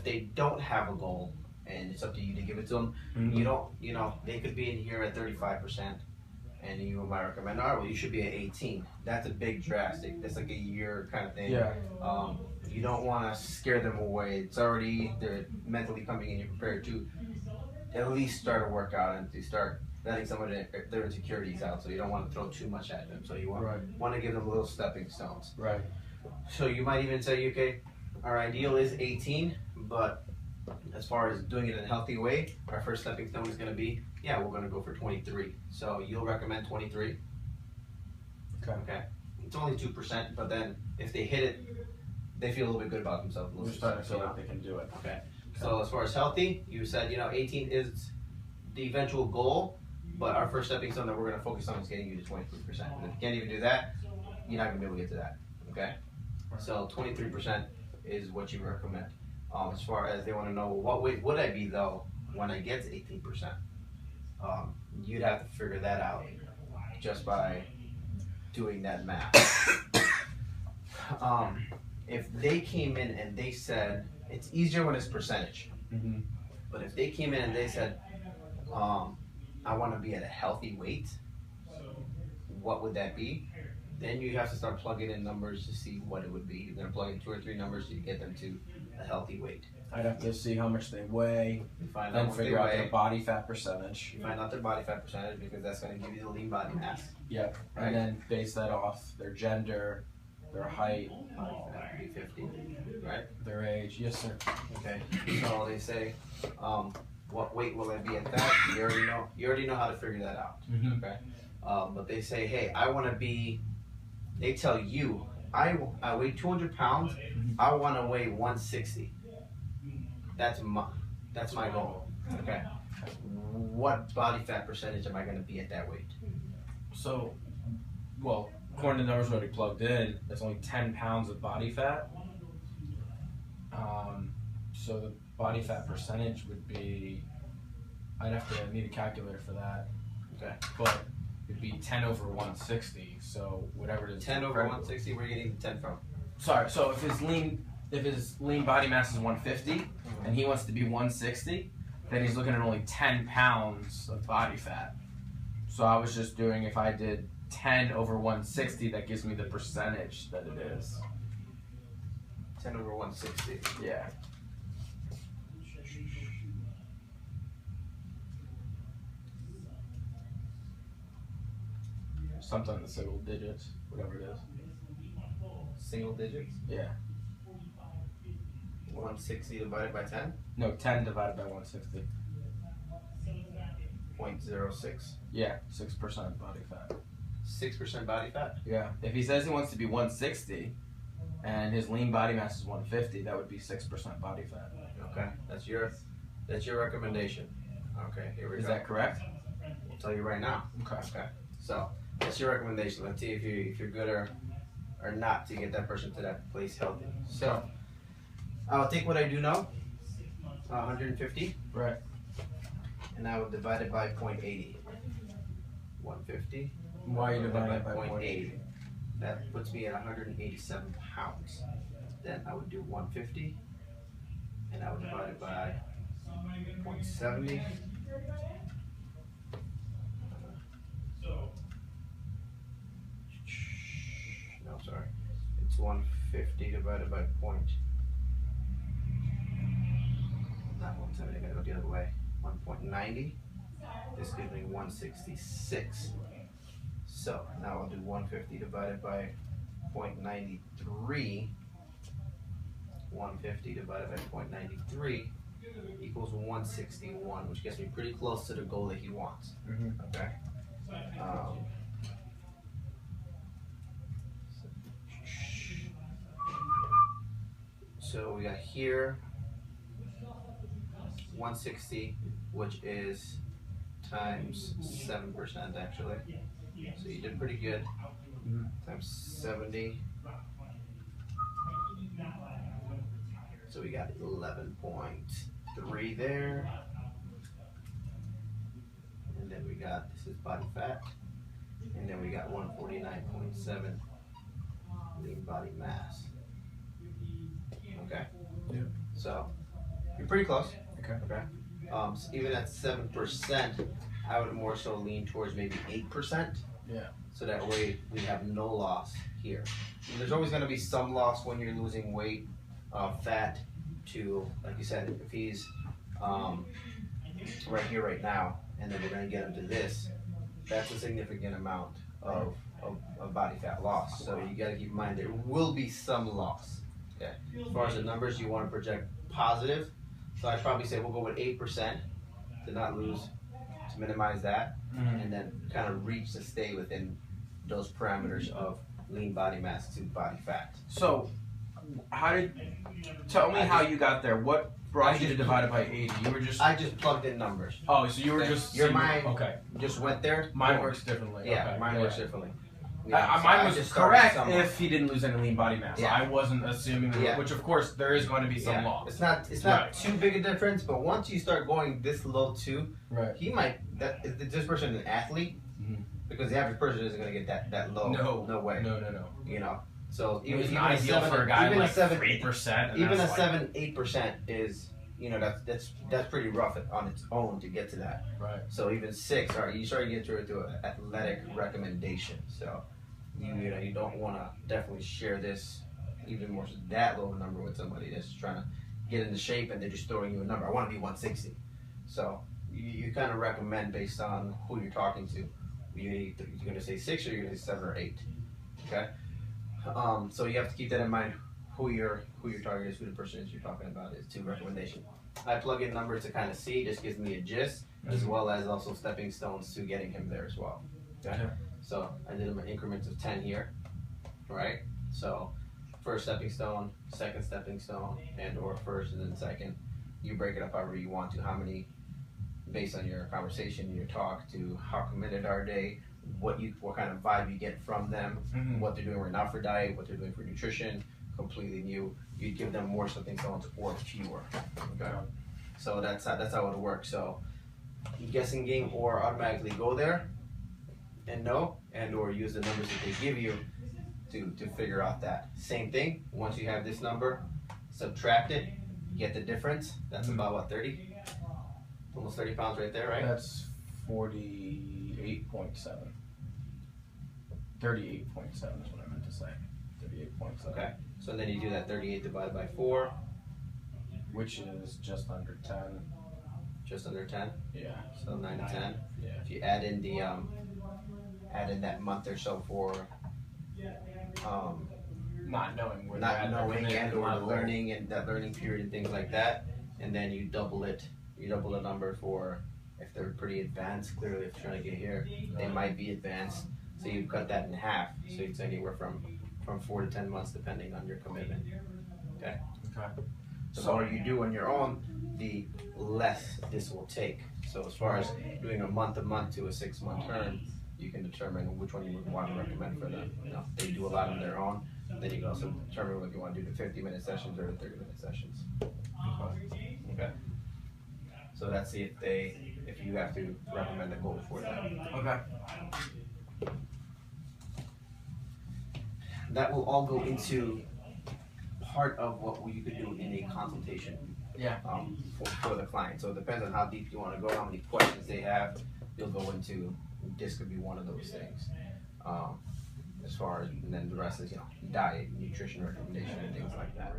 if they don't have a goal, and it's up to you to give it to them, you don't, they could be in here at 35%, and you might recommend, all right, well, you should be at 18. That's a big drastic. That's like a year kind of thing. Yeah. You don't want to scare them away. They're mentally coming in, you're prepared to at least start a workout and to start letting some of their insecurities out. So you don't want to throw too much at them. So you want to give them little stepping stones. Right. So you might even say, okay, our ideal is 18, but as far as doing it in a healthy way, our first stepping stone is going to be, yeah, we're going to go for 23. So you'll recommend 23. Okay. It's only 2%, but then if they hit it, they feel a little bit good about themselves. They're starting to feel like they can do it. Okay. So as far as healthy, you said, 18 is the eventual goal, but our first stepping stone that we're going to focus on is getting you to 23%. And if you can't even do that, you're not going to be able to get to that. Okay. So 23% is what you recommend. As far as they want to know, what weight would I be though when I get to 18%? You'd have to figure that out just by doing that math. If they came in and they said, it's easier when it's percentage, but if they came in and they said, I want to be at a healthy weight, what would that be? Then you have to start plugging in numbers to see what it would be. You're going to plug in 2 or 3 numbers to get them to a healthy weight. I'd have to see how much they weigh, Find then out figure out their body fat percentage. You find out their body fat percentage because that's going to give you the lean body mass. Yep. Right. And then base that off their gender, their height, Body fat would be 50, right? their age. Yes, sir. Okay. So they say, what weight will I be at that? You already know how to figure that out. Okay. But they say, hey, I want to be. They tell you, I weigh 200 pounds. I want to weigh 160. That's my goal. Okay. What body fat percentage am I going to be at that weight? So, well, according to the numbers already plugged in, that's only 10 pounds of body fat. So the body fat percentage would be, I'd have to need a calculator for that. Okay. But it'd be 10 over 160. So whatever it is. 10 over 160. Where are you getting the 10 from? Sorry. So if his lean body mass is 150 and he wants to be 160, then he's looking at only 10 pounds of body fat. So I was just doing, if I did 10 over 160, that gives me the percentage that it is. 10 over 160. Yeah. Something in the single digits, whatever it is. Single digits? Yeah. 160 divided by 10? No, 10 divided by 160. 0.06. Yeah, 6% body fat. 6% body fat? Yeah. If he says he wants to be 160 and his lean body mass is 150, that would be 6% body fat. Okay. That's your recommendation. Okay, here we go. Is that correct? We'll tell you right now. Okay. Okay. So that's your recommendation. Let's see if you're good or not to get that person to that place healthy. So I'll take what I do know, 150. Right. And I will divide it by 0.80. 150. Why are you dividing it by 0.80? That puts me at 187 pounds. Then I would do 150, and I would divide it by 0.70. No, sorry. It's 150 divided by not 170, I gotta go the other way. 1.90. This gives me 166. So now I'll do 150 divided by 0.93. 150 divided by 0.93 equals 161, which gets me pretty close to the goal that he wants. Okay. So we got here 160, which is times 7% actually. So you did pretty good. Times 70. So we got 11.3 there. And then we got, this is body fat. And then we got 149.7 lean body mass. Okay? Yep. So You're pretty close. Okay. Okay. So even at 7%, I would more so lean towards maybe 8%. Yeah. So that way we have no loss here. And there's always going to be some loss when you're losing weight, fat to, like you said, if he's right here right now, and then we're going to get him to this, that's a significant amount of body fat loss. So you got to keep in mind there will be some loss. Okay. As far as the numbers, you want to project positive. So I'd probably say we'll go with 8% to not lose, to minimize that, and then kind of reach to stay within those parameters of lean body mass to body fat. So, tell me how you got there. What brought you to divide it by 80? You were just. I just plugged in numbers. Oh, so you were just. Your mind okay. just went there. Mine works differently. Yeah, okay. mine works differently. So mine was just correct somewhere. if he didn't lose any lean body mass. Yeah. I wasn't assuming that, which of course there is going to be some loss. It's not too big a difference, but once you start going this low too, he might. Is this person an athlete? Because the average person isn't going to get that low. No way. No. You know, so even ideal for a guy like 3%. Even a 7-8% is, you know, that's pretty rough on its own to get to that. Right. So even 6, all right, you start to get to an athletic recommendation. So you don't want to definitely share this even more so that low number with somebody that's trying to get into shape and they're just throwing you a number. I want to be 160. So you kind of recommend based on who you're talking to. You're going to say 6 or you're going to say 7 or 8. Okay. So you have to keep that in mind. Who your target is, who the person is you're talking about is to recommendation. I plug in numbers to kind of see, just gives me a gist, as well as also stepping stones to getting him there as well. Okay? So I did him in increments of 10 here, right? So first stepping stone, second stepping stone, and or first and then second. You break it up however you want to, how many, based on your conversation, your talk, to how committed are they, what kind of vibe you get from them, what they're doing right now for diet, what they're doing for nutrition, completely new. You'd give them more stepping stones or fewer. Okay. So that's how it works. So guessing game or automatically go there and know, and or use the numbers that they give you to figure out that. Same thing, once you have this number, subtract it, get the difference. That's about what, 30? Almost 30 pounds right there, right? That's 48.7. 38.7 is what I meant to say. 38.7. Okay. So then you do that 38 divided by 4. Which is just under 10. Just under 10? Yeah. So 9 to 10. Yeah. If you add in the that month or so for not knowing where and or learning and that learning period and things like that, and then you double it. You double the number for if they're pretty advanced. Clearly, if you're trying to get here, they might be advanced. So you cut that in half. So it's anywhere from 4 to 10 months, depending on your commitment. Okay. The more you do on your own, the less this will take. So as far as doing a month to a 6-month term, you can determine which one you would want to recommend for them. You know, if they do a lot on their own, then you can also determine whether you want to do the 50-minute sessions or the 30-minute sessions. Okay. So that's if you have to recommend a goal for them. Okay. That will all go into part of what you could do in a consultation. Yeah. For the client. So it depends on how deep you want to go, how many questions they have. You'll go into, this could be one of those things. As far as, and then the rest is, diet, nutrition recommendation, and things like that.